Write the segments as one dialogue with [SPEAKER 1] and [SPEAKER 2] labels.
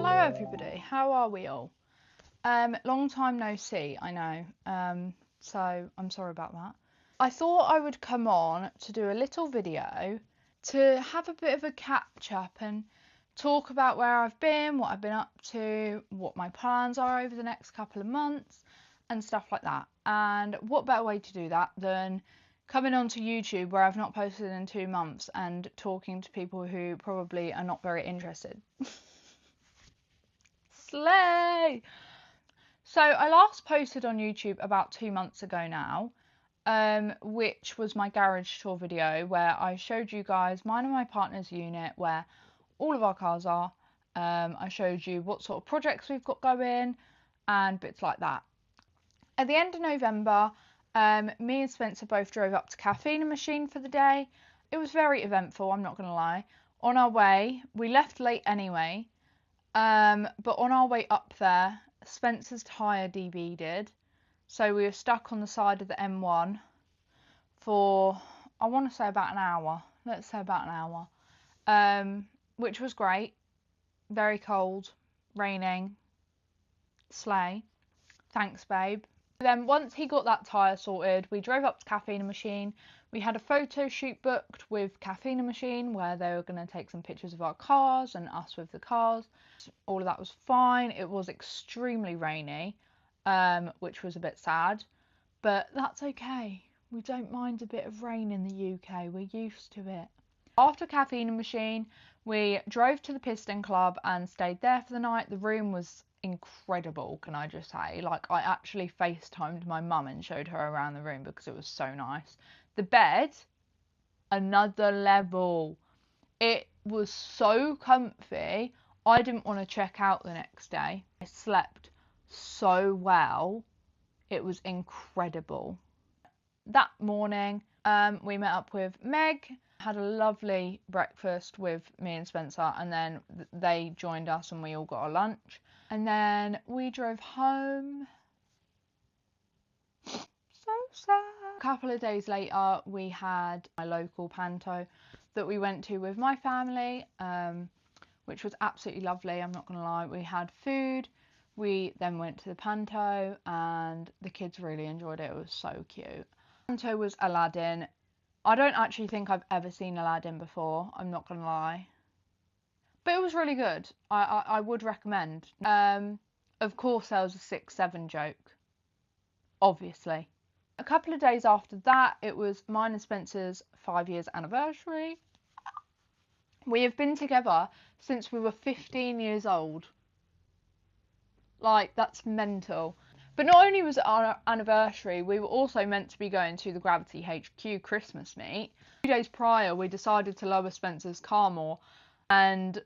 [SPEAKER 1] Hello everybody, how are we all? Long time no see, I know, so I'm sorry about that. I thought I would come on to do a little video to have a bit of a catch up and talk about where I've been, what I've been up to, what my plans are over the next couple of months and stuff like that. And what better way to do that than coming onto YouTube where I've not posted in 2 months and talking to people who probably are not very interested. Slay! So I last posted on YouTube about 2 months ago now, which was my garage tour video where I showed you guys mine and my partner's unit where all of our cars are. I showed you what sort of projects we've got going and bits like that. At the end of November, me and Spencer both drove up to Caffeine Machine for the day. It was very eventful, I'm not going to lie. On our way, we left late anyway, but on our way up there, Spencer's tyre DB'd, so we were stuck on the side of the M1 for, I want to say about an hour. Let's say about an hour, which was great. Very cold, raining, slay. Thanks, babe. Then once he got that tyre sorted, we drove up to Caffeine Machine. We had a photo shoot booked with Caffeine Machine where they were going to take some pictures of our cars and us with the cars. All of that was fine. It was extremely rainy, which was a bit sad, but that's okay. We don't mind a bit of rain in the UK. We're used to it. After Caffeine Machine, we drove to the Piston Club and stayed there for the night. The room was incredible, can I just say. Like, I actually FaceTimed my mum and showed her around the room because it was so nice. The bed, another level. It was so comfy. I didn't want to check out the next day. I slept so well. It was incredible. That morning, we met up with Meg, had a lovely breakfast with me and Spencer, and then they joined us and we all got our lunch. And then we drove home. So sad. A couple of days later, we had my local panto that we went to with my family, which was absolutely lovely, I'm not going to lie. We had food. We then went to the panto and the kids really enjoyed it. It was so cute. Panto was Aladdin. I don't actually think I've ever seen Aladdin before, I'm not going to lie. But it was really good. I would recommend. Of course there was a 6-7 joke. Obviously. A couple of days after that, it was mine and Spencer's 5 years anniversary. We have been together since we were 15 years old. Like, that's mental. But not only was it our anniversary, we were also meant to be going to the Gravity HQ Christmas meet. 2 days prior, we decided to lower Spencer's car more, and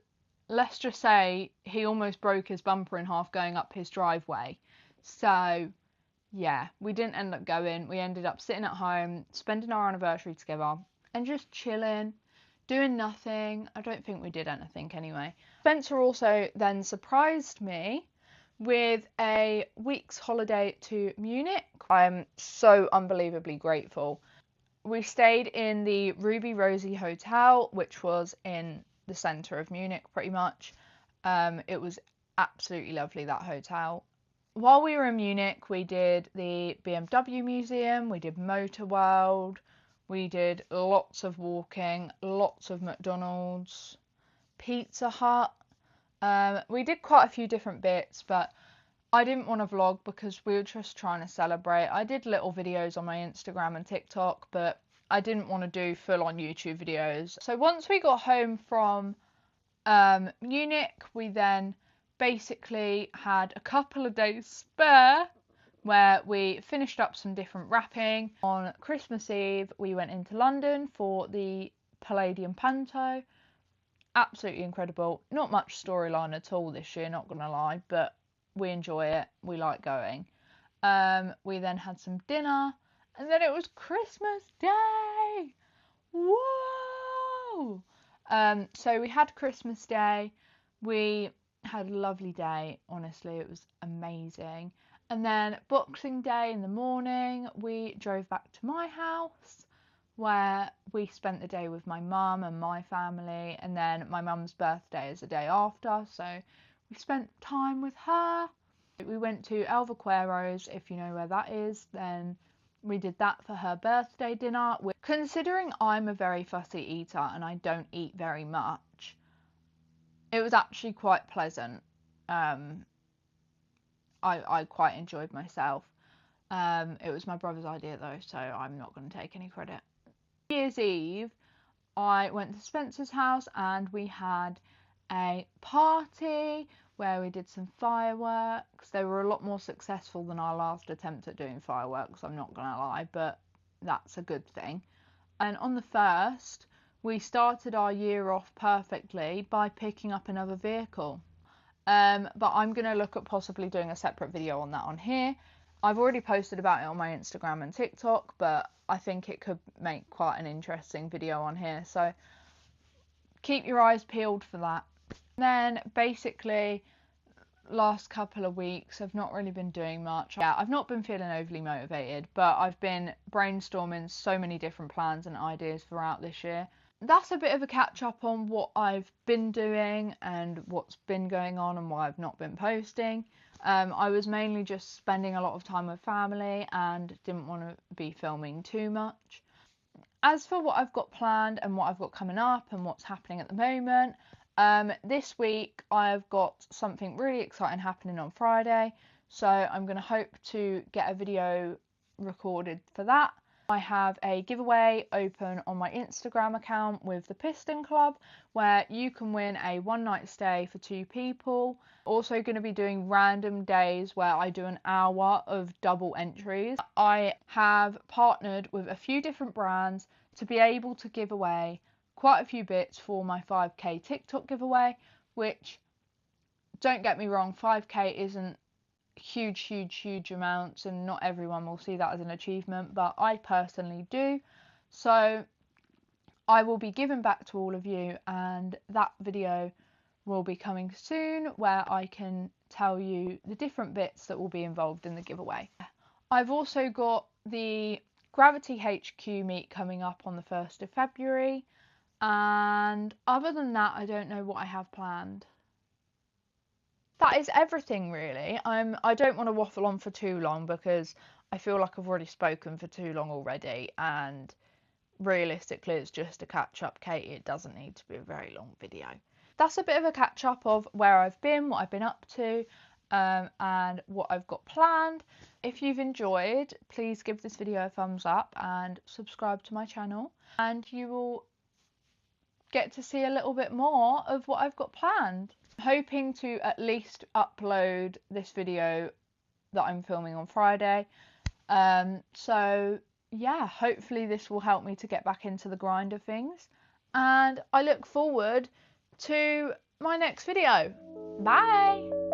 [SPEAKER 1] let's just say he almost broke his bumper in half going up his driveway. So, yeah, we didn't end up going. We ended up sitting at home, spending our anniversary together, and just chilling, doing nothing. I don't think we did anything anyway. Spencer also then surprised me with a week's holiday to Munich. I'm so unbelievably grateful. We stayed in the Ruby Rosie Hotel, which was in the centre of Munich pretty much. It was absolutely lovely, that hotel. While we were in Munich, we did the BMW Museum, we did Motor World, we did lots of walking, lots of McDonald's, Pizza Hut. We did quite a few different bits, but I didn't want to vlog because we were just trying to celebrate. I did little videos on my Instagram and TikTok, but I didn't want to do full-on YouTube videos. So once we got home from Munich, we then basically had a couple of days spare where we finished up some different wrapping. On Christmas Eve, we went into London for the Palladium Panto. Absolutely incredible. Not much storyline at all this year, not gonna lie, but we enjoy it. We like going. We then had some dinner, and then it was Christmas Day. Whoa! So we had Christmas Day. We had a lovely day. Honestly, it was amazing. And then Boxing Day in the morning, we drove back to my house, where we spent the day with my mum and my family, and then my mum's birthday is the day after, so We spent time with her. We went to El Vaqueros, if you know where that is. Then we did that for her birthday dinner. Considering I'm a very fussy eater and I don't eat very much, it was actually quite pleasant. I quite enjoyed myself. It was my brother's idea though, so I'm not going to take any credit. New Year's Eve, I went to Spencer's house and we had a party where we did some fireworks. They were a lot more successful than our last attempt at doing fireworks, I'm not going to lie, but that's a good thing. And on the 1st, we started our year off perfectly by picking up another vehicle. But I'm going to look at possibly doing a separate video on that on here. I've already posted about it on my Instagram and TikTok, but I think it could make quite an interesting video on here. So keep your eyes peeled for that. Then basically, last couple of weeks I've not really been doing much. Yeah, I've not been feeling overly motivated, but I've been brainstorming so many different plans and ideas throughout this year. That's a bit of a catch up on what I've been doing and what's been going on and why I've not been posting. I was mainly just spending a lot of time with family and didn't want to be filming too much. As for what I've got planned and what I've got coming up and what's happening at the moment, this week I've got something really exciting happening on Friday, so I'm going to hope to get a video recorded for that. I have a giveaway open on my Instagram account with the Piston Club where you can win a one night stay for 2 people. Also going to be doing random days where I do an hour of double entries. I have partnered with a few different brands to be able to give away quite a few bits for my 5k TikTok giveaway, which, don't get me wrong, 5k isn't huge amounts and not everyone will see that as an achievement, but I personally do. So I will be giving back to all of you, and that video will be coming soon where I can tell you the different bits that will be involved in the giveaway. I've also got the Gravity HQ meet coming up on the 1st of February, and other than that I don't know what I have planned. That is everything really. I don't want to waffle on for too long because I feel like I've already spoken for too long already, and realistically it's just a catch up, Katie. It doesn't need to be a very long video. That's a bit of a catch up of where I've been, what I've been up to, and what I've got planned. If you've enjoyed, please give this video a thumbs up and subscribe to my channel, and you will get to see a little bit more of what I've got planned. I'm hoping to at least upload this video that I'm filming on Friday. So yeah, hopefully this will help me to get back into the grind of things, and I look forward to my next video. Bye!